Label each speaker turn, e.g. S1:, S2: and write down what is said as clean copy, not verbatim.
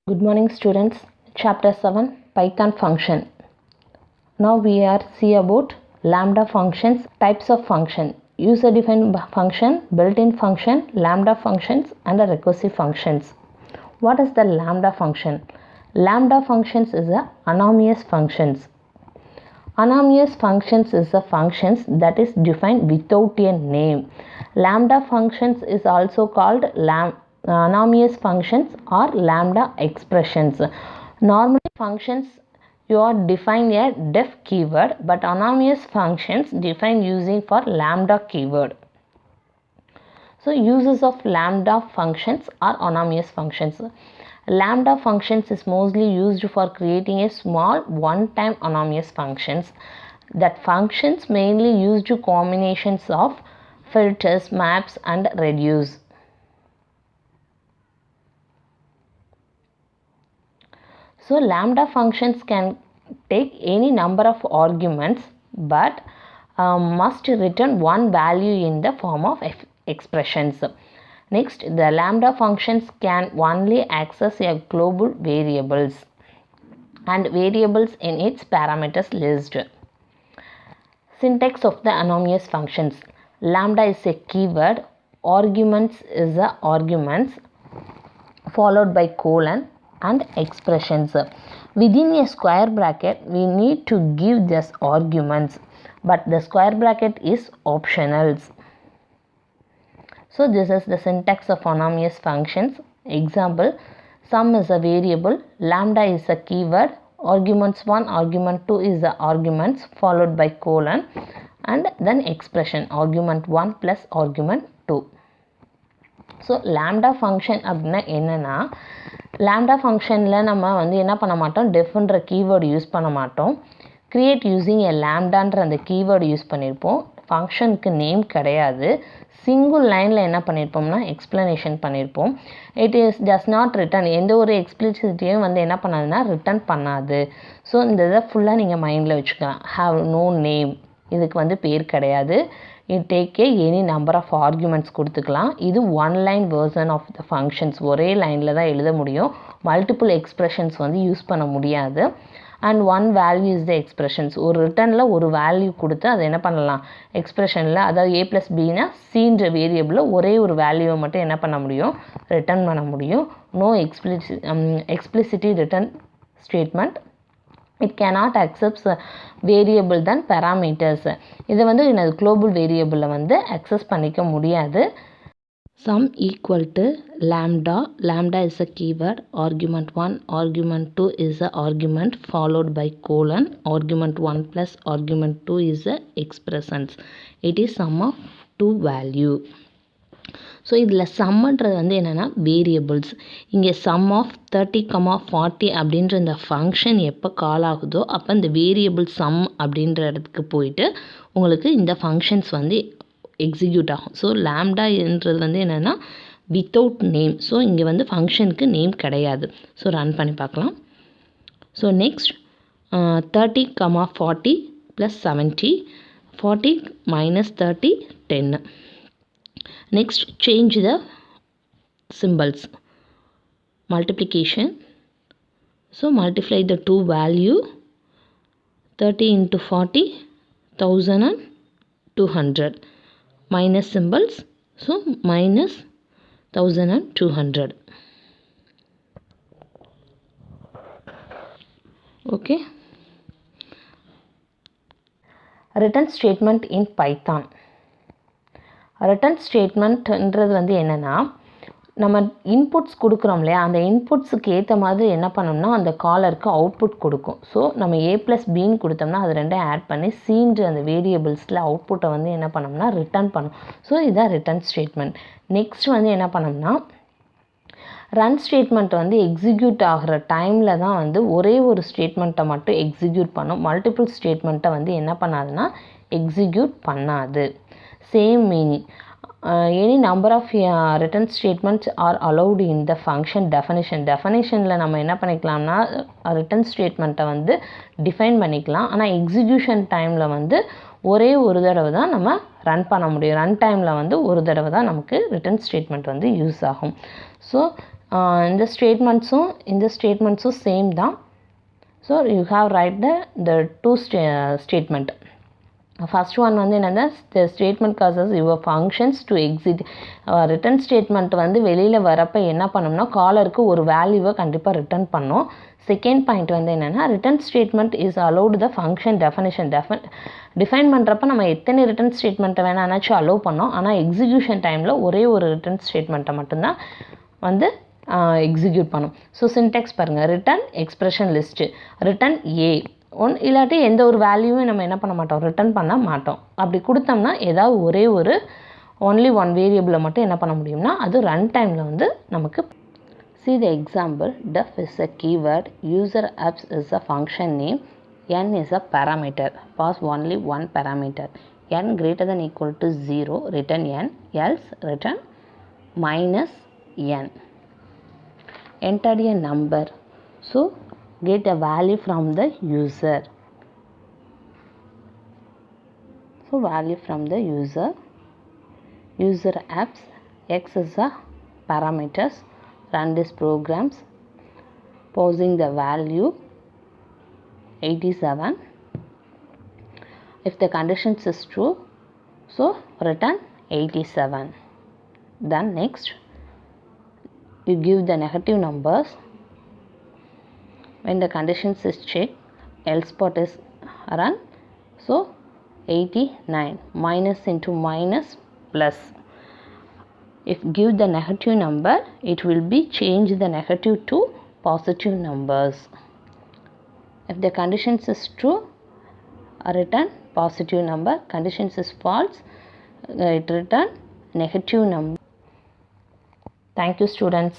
S1: Good morning students. Chapter 7 Python function. Now we are see about lambda functions, types of function, user defined function, built-in function, lambda functions and the recursive functions. What is the lambda function? Lambda functions is a anonymous functions. Anonymous functions is a functions that is defined without a name. Lambda functions is also called anonymous functions or lambda expressions. Normally functions you are define a def keyword, but anonymous functions define using for lambda keyword. So uses of lambda functions are anonymous functions. Lambda functions is mostly used for creating a small one-time anonymous functions. That functions mainly used combinations of filters, maps and reduce. So lambda functions can take any number of arguments but must return one value in the form of expressions. Next, the lambda functions can only access a global variables and variables in its parameters list. Syntax of the anonymous functions. Lambda is a keyword, arguments is a arguments followed by colon and expressions. Within a square bracket we need to give this arguments, but the square bracket is optional. So this is the syntax of anonymous functions. Example, sum is a variable, lambda is a keyword, arguments 1, argument 2 is the arguments followed by colon and then expression argument 1 plus argument 2. So lambda function அப்படினா என்னன்னா lambda functionல நம்ம வந்து என்ன பண்ண மாட்டோம், defன்ற keyword use பண்ண மாட்டோம். create using a lambdaன்ற அந்த keyword யூஸ் பண்ணிருப்போம். ஃபங்க்ஷனுக்கு நேம் கிடையாது. சிங்கிள் லைனில் என்ன பண்ணியிருப்போம்னா எக்ஸ்ப்ளனேஷன் பண்ணியிருப்போம். It is does not return, எந்த ஒரு எக்ஸ்பிளிசிட்டியும் வந்து என்ன பண்ணாதுன்னா ரிட்டன் பண்ணாது. ஸோ இந்த இதை ஃபுல்லாக நீங்கள் மைண்டில் வச்சுக்கலாம். ஹாவ் நோ நேம், இதுக்கு வந்து பேர் கிடையாது. It take any number of arguments கொடுத்துக்கலாம். இது one line version of the functions, ஒரே லைனில் தான் எழுத முடியும். மல்டிபிள் எக்ஸ்ப்ரெஷன்ஸ் வந்து யூஸ் பண்ண முடியாது. And one value is the expressions, ஒரு ரிட்டனில் ஒரு வேல்யூ கொடுத்து அதை என்ன பண்ணலாம் எக்ஸ்ப்ரெஷனில், அதாவது ஏ ப்ளஸ் பின்னா சின்ற வேரியபிளில் ஒரே ஒரு வேல்யூவை மட்டும் என்ன பண்ண முடியும் ரிட்டன் பண்ண முடியும். No explicitly return statement. It cannot accepts variable than parameters. இதை வந்து எனது குளோபல் வேரியபிளில் வந்து அக்சஸ் பண்ணிக்க முடியாது. Sum equal to lambda, lambda is a keyword, argument 1, argument 2 is a argument followed by colon, argument 1 plus argument 2 is a expressions. It is sum of two value. So இதில் சம்ன்றது வந்து என்னென்னா variables. இங்கே some of 30, 40 அப்படின்ற இந்த function எப்போ கால் ஆகுதோ அப்போ இந்த வேரியபிள் சம் அப்படின்ற இடத்துக்கு போயிட்டு உங்களுக்கு இந்த ஃபங்க்ஷன்ஸ் வந்து எக்ஸிக்யூட் ஆகும். ஸோ லேம்டான்றது வந்து என்னென்னா வித்தவுட் நேம். ஸோ இங்கே வந்து ஃபங்க்ஷனுக்கு நேம் கிடையாது. ஸோ ரன் பண்ணி பார்க்கலாம். So next 30, 40 plus 70, 40 minus 30, 10. Next, change the symbols. Multiplication. So multiply the two value. 30 into 40, 1200. Minus symbols, so minus 1200. Okay. Return statement in Python. Return ஸ்டேட்மெண்ட்ன்றது வந்து என்னென்னா, நம்ம இன்புட்ஸ் கொடுக்குறோம் இல்லையா, அந்த இன்புட்ஸுக்கு ஏற்ற மாதிரி என்ன பண்ணோம்னா அந்த காலருக்கு அவுட்புட் கொடுக்கும். ஸோ நம்ம ஏ ப்ளஸ் பின்னு கொடுத்தோம்னா அது ரெண்டும் ஆட் பண்ணி சீன்ற அந்த வேரியபிள்ஸில் அவுட்புட்டை வந்து என்ன பண்ணோம்னா ரிட்டர்ன் பண்ணும். ஸோ இதுதான் ரிட்டர்ன் ஸ்டேட்மெண்ட். நெக்ஸ்ட் வந்து என்ன பண்ணோம்னா ரன் ஸ்டேட்மெண்ட் வந்து எக்ஸிக்யூட் ஆகிற டைமில் தான் வந்து ஒரே ஒரு ஸ்டேட்மெண்ட்டை மட்டும் எக்ஸிக்யூட் பண்ணும். மல்டிபிள் ஸ்டேட்மெண்ட்டை வந்து என்ன பண்ணாதுன்னா எக்ஸிக்யூட் பண்ணாது. Same meaning. Any number of return statements are allowed in the function definition. Definitionல நம்ம என்ன பண்ணிக்கலாம்னா return statementை வந்து டிஃபைன் பண்ணிக்கலாம். ஆனால் எக்ஸிக்யூஷன் டைமில் வந்து ஒரே ஒரு தடவை தான் நம்ம ரன் பண்ண முடியும். ரன் டைமில் வந்து ஒரு தடவை தான் நமக்கு ரிட்டர்ன் ஸ்டேட்மெண்ட் வந்து யூஸ் ஆகும். ஸோ இந்த ஸ்டேட்மெண்ட்ஸும் சேம் தான். So you have write the two statement. First one வந்து என்னென்னா the statement causes your functions to exit. Return statement வந்து வெளியில் வரப்போ என்ன பண்ணோம்னா காலருக்கு ஒரு வேல்யூவை கண்டிப்பாக ரிட்டர்ன் பண்ணோம். செகண்ட் பாயிண்ட் வந்து என்னென்னா return statement is allowed the function definition. Define பண்ணுறப்ப நம்ம எத்தனை ரிட்டன் ஸ்டேட்மெண்ட்டை வேணாச்சும் அலோவ் பண்ணோம். ஆனால் எக்ஸிக்யூஷன் டைமில் ஒரே ஒரு ரிட்டன் ஸ்டேட்மெண்ட்டை மட்டும்தான் வந்து எக்ஸிக்யூட் பண்ணும். ஸோ சின்டெக்ஸ் பாருங்கள், ரிட்டன் எக்ஸ்பிரஷன் லிஸ்ட்டு, ரிட்டன் ஏ இல்லாட்டி எந்த ஒரு வேல்யூவும் நம்ம என்ன பண்ண மாட்டோம், ரிட்டர்ன் பண்ண மாட்டோம். அப்படி கொடுத்தோம்னா ஏதாவது ஒரே ஒரு ஒன்லி ஒன் வேரியபிளை மட்டும் என்ன பண்ண முடியும்னா அது ரன் டைமில் வந்து நமக்கு. See the example. Def is a keyword, user apps is a function name, n is a parameter. Pass only one parameter. N greater than equal to 0, return n, else return minus n. Enter a number. So get a value from the user. So value from the user apps, x is a parameters. Run these programs, posing the value 87. If the conditions is true, so return 87. Then next you give the negative numbers. When the conditions is checked, else part is run. So 89 minus into minus plus. If give the negative number, it will be change the negative to positive numbers. If the conditions is true, return positive number. Conditions is false, it return negative number. Thank you students.